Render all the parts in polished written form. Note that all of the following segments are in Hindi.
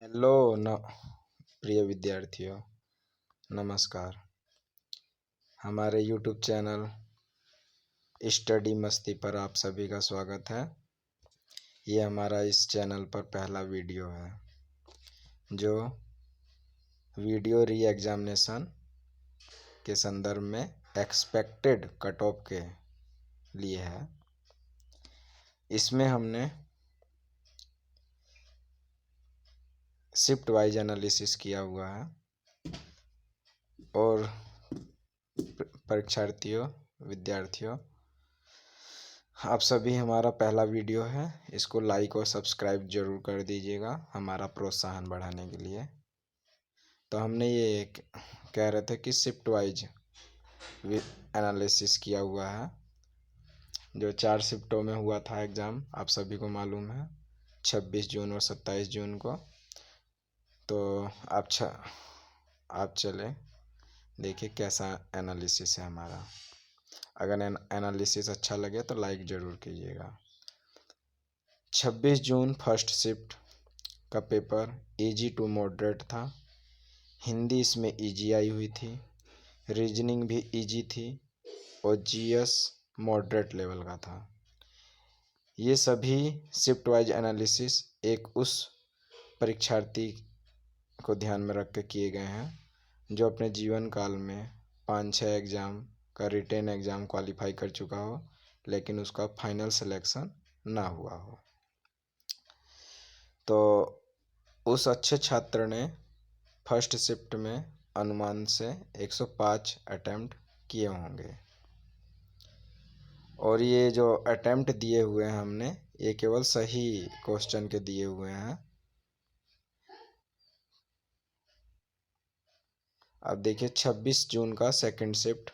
हेलो न प्रिय विद्यार्थियों, नमस्कार। हमारे YouTube चैनल स्टडी मस्ती पर आप सभी का स्वागत है। ये हमारा इस चैनल पर पहला वीडियो है जो वीडियो री एग्जामिनेशन के संदर्भ में एक्सपेक्टेड कट ऑफ के लिए है। इसमें हमने शिफ्ट वाइज एनालिसिस किया हुआ है और परीक्षार्थियों, विद्यार्थियों, आप सभी हमारा पहला वीडियो है, इसको लाइक और सब्सक्राइब जरूर कर दीजिएगा हमारा प्रोत्साहन बढ़ाने के लिए। तो हमने ये कह रहे थे कि शिफ्ट वाइज एनालिसिस किया हुआ है जो 4 शिफ्टों में हुआ था एग्ज़ाम, आप सभी को मालूम है, 26 जून और 27 जून को। तो आप चले देखिए कैसा एनालिसिस है हमारा। अगर एनालिसिस अच्छा लगे तो लाइक ज़रूर कीजिएगा। 26 जून फर्स्ट शिफ्ट का पेपर इजी टू मॉडरेट था। हिंदी इसमें इजी आई हुई थी, रीजनिंग भी इजी थी और जीएस मॉडरेट लेवल का था। ये सभी शिफ्ट वाइज एनालिसिस एक उस परीक्षार्थी को ध्यान में रख के किए गए हैं जो अपने जीवन काल में 5-6 एग्ज़ाम का रिटेन एग्ज़ाम क्वालिफाई कर चुका हो लेकिन उसका फाइनल सिलेक्शन ना हुआ हो। तो उस अच्छे छात्र ने फर्स्ट शिफ्ट में अनुमान से 105 अटैम्प्ट किए होंगे और ये जो अटैम्प्ट दिए हुए हैं हमने, ये केवल सही क्वेश्चन के दिए हुए हैं। अब देखिए 26 जून का second shift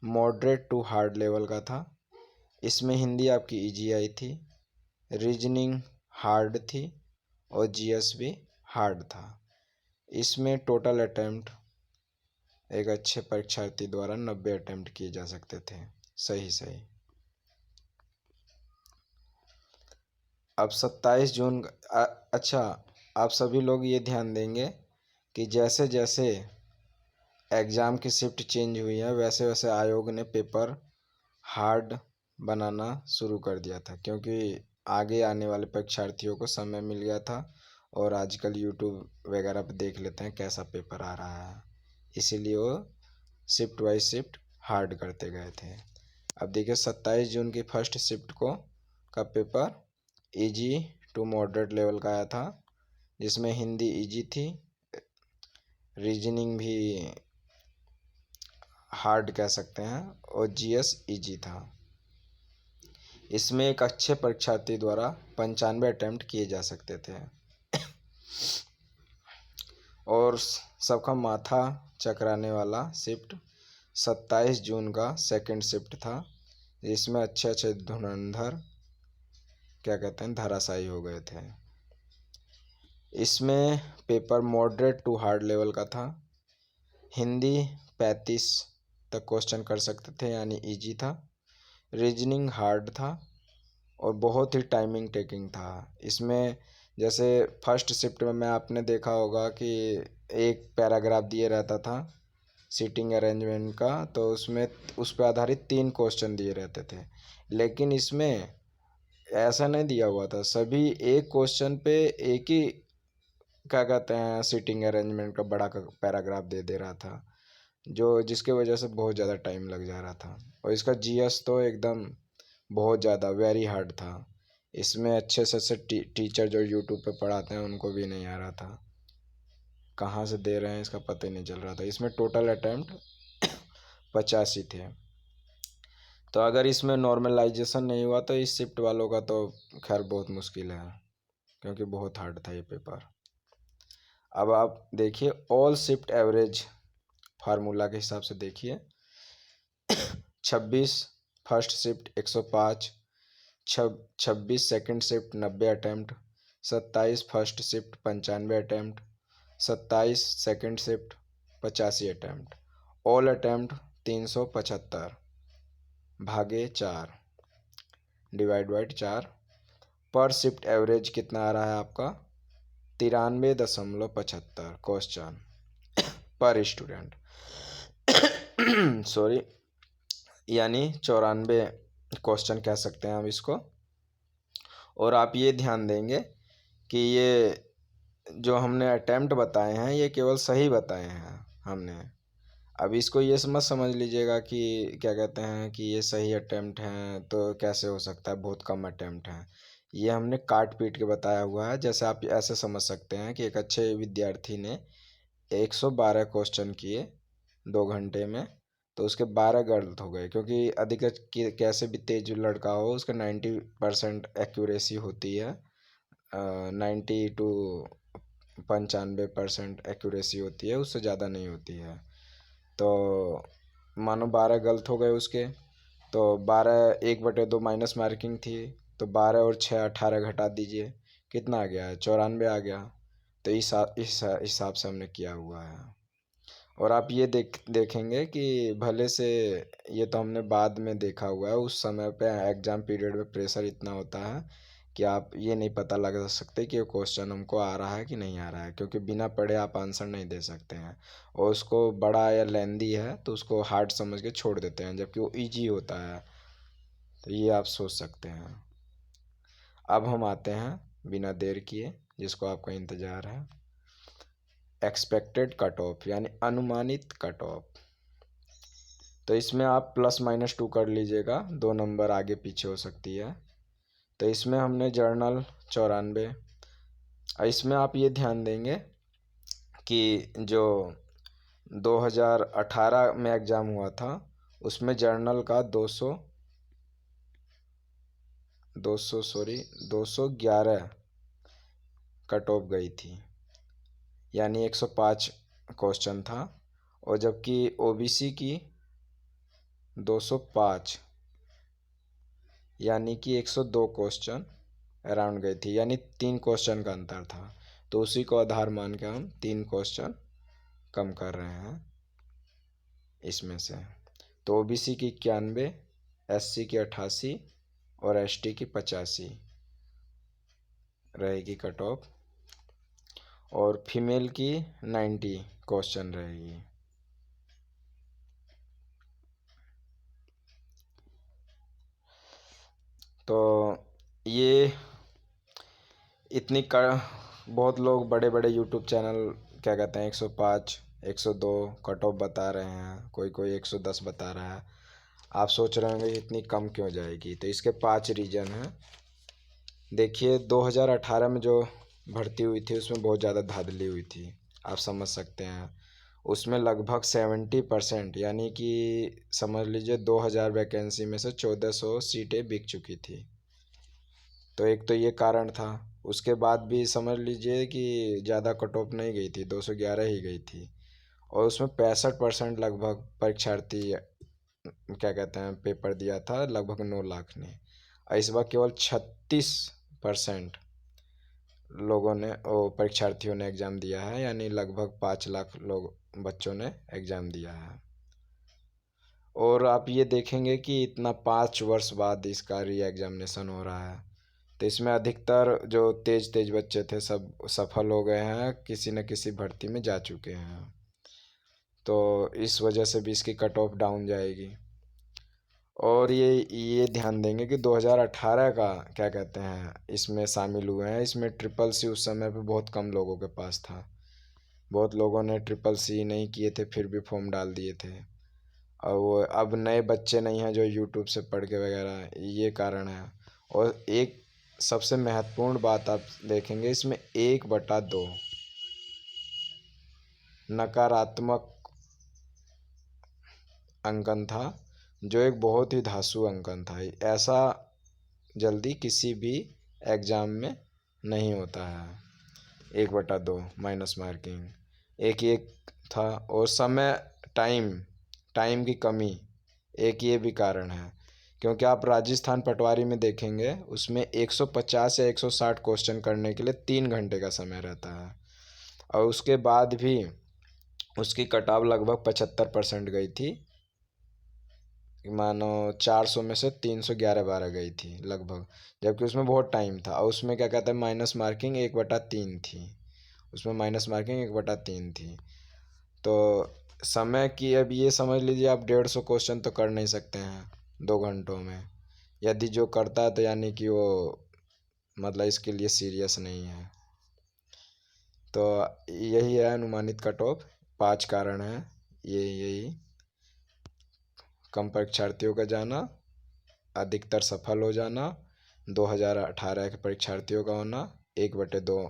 moderate to hard level का था। इसमें हिंदी आपकी इजी आई थी, रीजनिंग हार्ड थी और जीएस भी हार्ड था। इसमें टोटल अटैम्प्ट एक अच्छे परीक्षार्थी द्वारा 90 अटैम्प्ट किए जा सकते थे सही। अब 27 जून अच्छा, आप सभी लोग ये ध्यान देंगे कि जैसे जैसे एग्ज़ाम की शिफ्ट चेंज हुई है वैसे वैसे आयोग ने पेपर हार्ड बनाना शुरू कर दिया था, क्योंकि आगे आने वाले परीक्षार्थियों को समय मिल गया था और आजकल यूट्यूब वगैरह पर देख लेते हैं कैसा पेपर आ रहा है, इसीलिए वो शिफ्ट वाइज शिफ्ट हार्ड करते गए थे। अब देखिए 27 जून की फर्स्ट शिफ्ट का paper easy to moderate level का आया था, जिसमें हिंदी इजी थी, रीजनिंग भी हार्ड कह सकते हैं और जीएस इजी था। इसमें एक अच्छे परीक्षार्थी द्वारा 95 अटैम्प्ट किए जा सकते थे और सबका माथा चकराने वाला शिफ्ट 27 जून का सेकंड शिफ्ट था, जिसमें अच्छे धुरंधर क्या कहते हैं धराशायी हो गए थे। इसमें paper moderate to hard level का था। हिंदी 35 तक क्वेश्चन कर सकते थे यानी इजी था, रीजनिंग हार्ड था और बहुत ही टाइमिंग टेकिंग था। इसमें जैसे फर्स्ट शिफ्ट में आपने देखा होगा कि एक पैराग्राफ दिए रहता था सीटिंग अरेंजमेंट का, तो उसमें उस पर आधारित 3 क्वेश्चन दिए रहते थे, लेकिन इसमें ऐसा नहीं दिया हुआ था। सभी एक क्वेश्चन पे एक ही क्या कहते हैं सीटिंग अरेंजमेंट का बड़ा पैराग्राफ दे रहा था, जिसके वजह से बहुत ज़्यादा टाइम लग जा रहा था। और इसका जीएस तो एकदम बहुत ज़्यादा वेरी हार्ड था। इसमें अच्छे से टीचर जो यूट्यूब पे पढ़ाते हैं उनको भी नहीं आ रहा था, कहाँ से दे रहे हैं इसका पता ही नहीं चल रहा था। इसमें टोटल अटैम्प्ट 85 थे। तो अगर इसमें नॉर्मलाइजेशन नहीं हुआ तो इस शिफ्ट वालों का तो खैर बहुत मुश्किल है, क्योंकि बहुत हार्ड था ये पेपर। अब आप देखिए ऑल शिफ्ट एवरेज फार्मूला के हिसाब से देखिए 26 first shift 105, 26 second shift 90 attempt, 27 first shift 95 attempt, 27 second shift 85 attempt, all attempt 375 भागे 4 डिवाइड बाई 4। पर शिफ्ट एवरेज कितना आ रहा है आपका 93.75 क्वेश्चन पर स्टूडेंट। सॉरी, यानी 94 क्वेश्चन कह सकते हैं हम इसको। और आप ये ध्यान देंगे कि ये जो हमने अटेम्प्ट बताए हैं ये केवल सही बताए हैं हमने। अब इसको ये मत समझ लीजिएगा कि क्या कहते हैं कि ये सही अटेम्प्ट हैं तो कैसे हो सकता है, बहुत कम अटेम्प्ट हैं। ये हमने काट पीट के बताया हुआ है। जैसे आप ऐसे समझ सकते हैं कि एक अच्छे विद्यार्थी ने 112 क्वेश्चन किए 2 घंटे में, तो उसके 12 गलत हो गए, क्योंकि अधिक कैसे भी तेज लड़का हो उसका 90% एक्यूरेसी होती है। 90 to 95% एक्यूरेसी होती है, उससे ज़्यादा नहीं होती है। तो मानो 12 गलत हो गए उसके, तो 12 1/2 माइनस मार्किंग थी, तो 12 और 6 18 घटा दीजिए, कितना आ गया? 94 आ गया। तो इस हिसाब से हमने किया हुआ है। और आप ये देखेंगे कि भले से ये तो हमने बाद में देखा हुआ है, उस समय पे एग्ज़ाम पीरियड में प्रेशर इतना होता है कि आप ये नहीं पता लगा सकते कि ये क्वेश्चन हमको आ रहा है कि नहीं आ रहा है, क्योंकि बिना पढ़े आप आंसर नहीं दे सकते हैं। और उसको बड़ा या लेंदी है तो उसको हार्ड समझ के छोड़ देते हैं, जबकि वो इजी होता है। तो ये आप सोच सकते हैं। अब हम आते हैं बिना देर किए, जिसको आपका इंतज़ार है, एक्सपेक्टेड कट ऑफ यानी अनुमानित कट ऑफ। तो इसमें आप +-2 कर लीजिएगा, 2 नंबर आगे पीछे हो सकती है। तो इसमें हमने जर्नल 94। इसमें आप ये ध्यान देंगे कि जो 2018 में एग्ज़ाम हुआ था उसमें जर्नल का 211 कट ऑफ गई थी, यानी 105 क्वेश्चन था। और जबकि ओबीसी की 205, यानी कि 102 क्वेश्चन अराउंड गई थी, यानी 3 क्वेश्चन का अंतर था। तो उसी को आधार मान के हम 3 क्वेश्चन कम कर रहे हैं इसमें से। तो ओबीसी की 91, एससी की 88 और एसटी की 85 रहेगी कट ऑफ, और फीमेल की 90 क्वेश्चन रहेगी। तो ये इतनी बहुत लोग बड़े बड़े यूट्यूब चैनल क्या कहते हैं 105 102 कट ऑफ बता रहे हैं, कोई कोई 110 बता रहा है। आप सोच रहे होंगे इतनी कम क्यों जाएगी, तो इसके 5 रीज़न हैं। देखिए 2018 में जो भर्ती हुई थी उसमें बहुत ज़्यादा धांधली हुई थी, आप समझ सकते हैं। उसमें लगभग 70%, यानी कि समझ लीजिए 2000 वैकेंसी में से 1400 सीटें बिक चुकी थी। तो एक तो ये कारण था। उसके बाद भी समझ लीजिए कि ज़्यादा कट ऑफ नहीं गई थी, 211 ही गई थी। और उसमें 65% लगभग परीक्षार्थी क्या कहते हैं पेपर दिया था, लगभग 9 लाख ने। इस बार केवल 36% लोगों ने परीक्षार्थियों ने एग्ज़ाम दिया है, यानी लगभग 5 लाख लोग बच्चों ने एग्ज़ाम दिया है। और आप ये देखेंगे कि इतना 5 वर्ष बाद इसका री एग्जामिनेशन हो रहा है। तो इसमें अधिकतर जो तेज तेज बच्चे थे सब सफल हो गए हैं, किसी न किसी भर्ती में जा चुके हैं। तो इस वजह से भी इसकी कट ऑफ डाउन जाएगी। और ये ध्यान देंगे कि 2018 का क्या कहते हैं इसमें शामिल हुए हैं। इसमें ट्रिपल सी उस समय पे बहुत कम लोगों के पास था, बहुत लोगों ने ट्रिपल सी नहीं किए थे फिर भी फॉर्म डाल दिए थे। और वो अब नए बच्चे नहीं हैं जो यूट्यूब से पढ़ के वगैरह, ये कारण है। और एक सबसे महत्वपूर्ण बात आप देखेंगे इसमें 1/2 नकारात्मक अंकन था, जो एक बहुत ही धांसू अंकन था। ऐसा जल्दी किसी भी एग्ज़ाम में नहीं होता है। 1/2 माइनस मार्किंग एक था। और समय टाइम टाइम की कमी एक ये भी कारण है, क्योंकि आप राजस्थान पटवारी में देखेंगे उसमें 150 या 160 क्वेश्चन करने के लिए 3 घंटे का समय रहता है। और उसके बाद भी उसकी कटाव लगभग 75% गई थी, मानो 400 में से 311 12 गई थी लगभग, जबकि उसमें बहुत टाइम था। और उसमें क्या कहते हैं माइनस मार्किंग 1/3 थी। उसमें माइनस मार्किंग 1/3 थी। तो समय की अब ये समझ लीजिए आप 150 क्वेश्चन तो कर नहीं सकते हैं 2 घंटों में। यदि जो करता है तो यानी कि वो मतलब इसके लिए सीरियस नहीं है। तो यही है अनुमानित कट ऑफ। 5 कारण हैं यही: कम परीक्षार्थियों का जाना, अधिकतर सफल हो जाना, 2018 के परीक्षार्थियों का होना, 1/2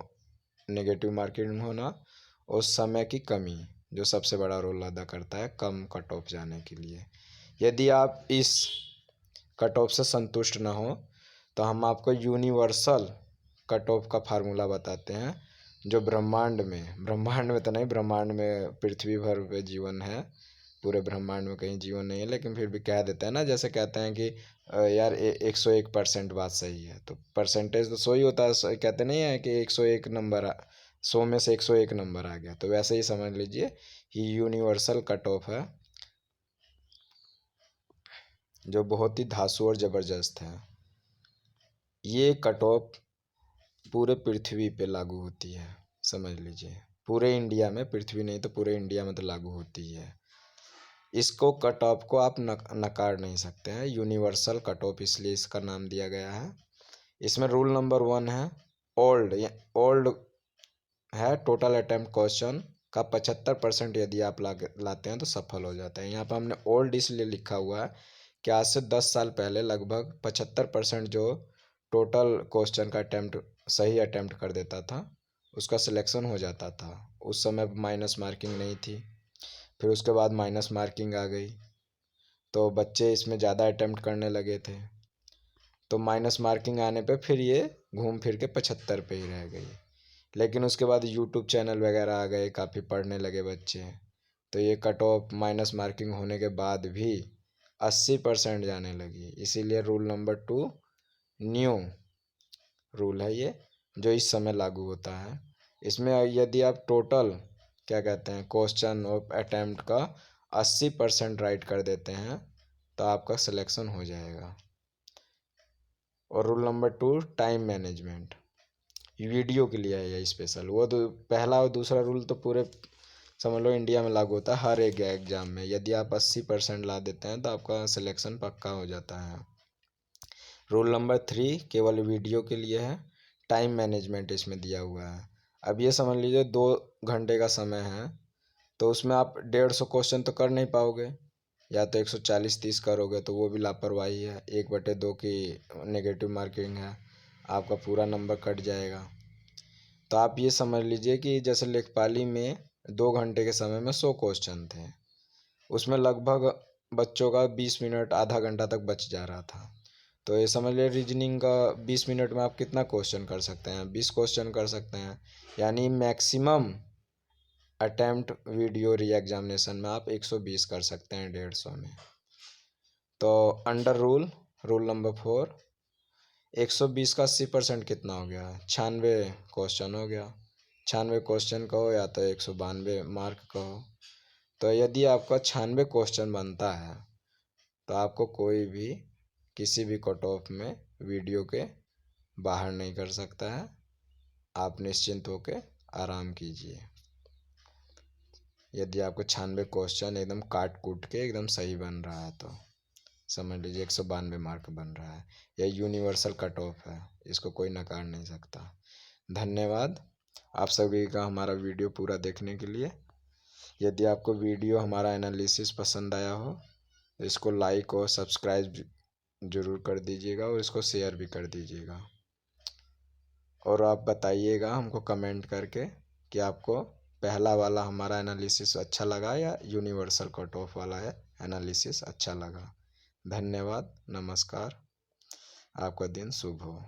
नेगेटिव मार्किंग होना, और समय की कमी जो सबसे बड़ा रोल अदा करता है कम कट ऑफ जाने के लिए। यदि आप इस कट ऑफ से संतुष्ट ना हो तो हम आपको यूनिवर्सल कट ऑफ का फार्मूला बताते हैं, जो ब्रह्मांड में तो नहीं, ब्रह्मांड में पृथ्वी भर पे जीवन है, पूरे ब्रह्मांड में कहीं जीवन नहीं है, लेकिन फिर भी कह देते हैं ना, जैसे कहते हैं कि यार 101% बात सही है, तो परसेंटेज तो 100 ही होता है। कहते नहीं है कि 101 नंबर, 100 में से 101 नंबर आ गया, तो वैसे ही समझ लीजिए ये यूनिवर्सल कट ऑफ है जो बहुत ही धांसू और ज़बरदस्त है। ये कट ऑफ पूरे पृथ्वी पे लागू होती है, समझ लीजिए पूरे इंडिया में, पृथ्वी नहीं तो पूरे इंडिया में तो लागू होती है। इसको कट ऑफ को आप नकार नहीं सकते हैं, यूनिवर्सल कट ऑफ इसलिए इसका नाम दिया गया है। इसमें रूल नंबर 1 है ओल्ड है टोटल अटेम्प्ट क्वेश्चन का 75% यदि आप लाते हैं तो सफल हो जाता है। यहाँ पर हमने ओल्ड इसलिए लिखा हुआ है कि आज से 10 साल पहले लगभग 75% जो टोटल क्वेश्चन का सही अटेम्प्ट कर देता था उसका सिलेक्शन हो जाता था। उस समय माइनस मार्किंग नहीं थी, फिर उसके बाद माइनस मार्किंग आ गई तो बच्चे इसमें ज़्यादा अटेम्प्ट करने लगे थे, तो माइनस मार्किंग आने पे फिर ये घूम फिर के 75 पे ही रह गई। लेकिन उसके बाद यूट्यूब चैनल वगैरह आ गए, काफ़ी पढ़ने लगे बच्चे, तो ये कट ऑफ माइनस मार्किंग होने के बाद भी 80% जाने लगी। इसीलिए रूल नंबर 2 न्यू रूल है ये, जो इस समय लागू होता है। इसमें यदि आप टोटल क्या कहते हैं क्वेश्चन ऑफ अटेम्प्ट का 80% राइट कर देते हैं तो आपका सिलेक्शन हो जाएगा। और rule number 2 time management, video के लिए है ये स्पेशल। वो तो पहला और दूसरा रूल तो पूरे समझ लो इंडिया में लागू होता है हर एक एग्जाम में। यदि आप 80% ला देते हैं तो आपका सिलेक्शन पक्का हो जाता है। रूल नंबर 3 केवल वीडियो के लिए है, टाइम मैनेजमेंट इसमें दिया हुआ है। अब ये समझ लीजिए 2 घंटे का समय है तो उसमें आप 150 क्वेश्चन तो कर नहीं पाओगे, या तो 140-30 करोगे तो वो भी लापरवाही है, 1/2 की नेगेटिव मार्किंग है, आपका पूरा नंबर कट जाएगा। तो आप ये समझ लीजिए कि जैसे लेखपाली में 2 घंटे के समय में 100 क्वेश्चन थे, उसमें लगभग बच्चों का 20 मिनट आधा घंटा तक बच जा रहा था। तो ये समझ लीजिए रीजनिंग का 20 मिनट में आप कितना क्वेश्चन कर सकते हैं, 20 क्वेश्चन कर सकते हैं, यानी maximum attempt video re examination में आप 120 कर सकते हैं 150 में। तो अंडर रूल नंबर 4 120 का 80% कितना हो गया, 96 क्वेश्चन हो गया। 96 क्वेश्चन कहो या तो 192 मार्क कहो। तो यदि आपका 96 क्वेश्चन बनता है तो आपको कोई भी किसी भी कट ऑफ में वीडियो के बाहर नहीं कर सकता है। आप निश्चिंत होकर आराम कीजिए। यदि आपको 96 क्वेश्चन एकदम काट कूट के एकदम सही बन रहा है तो समझ लीजिए 192 मार्क बन रहा है। यह यूनिवर्सल कट ऑफ है, इसको कोई नकार नहीं सकता। धन्यवाद आप सभी का हमारा वीडियो पूरा देखने के लिए। यदि आपको वीडियो हमारा एनालिसिस पसंद आया हो तो इसको लाइक और सब्सक्राइब ज़रूर कर दीजिएगा और इसको शेयर भी कर दीजिएगा। और आप बताइएगा हमको कमेंट करके कि आपको पहला वाला हमारा एनालिसिस अच्छा लगा या यूनिवर्सल कट ऑफ वाला है एनालिसिस अच्छा लगा। धन्यवाद, नमस्कार, आपका दिन शुभ हो।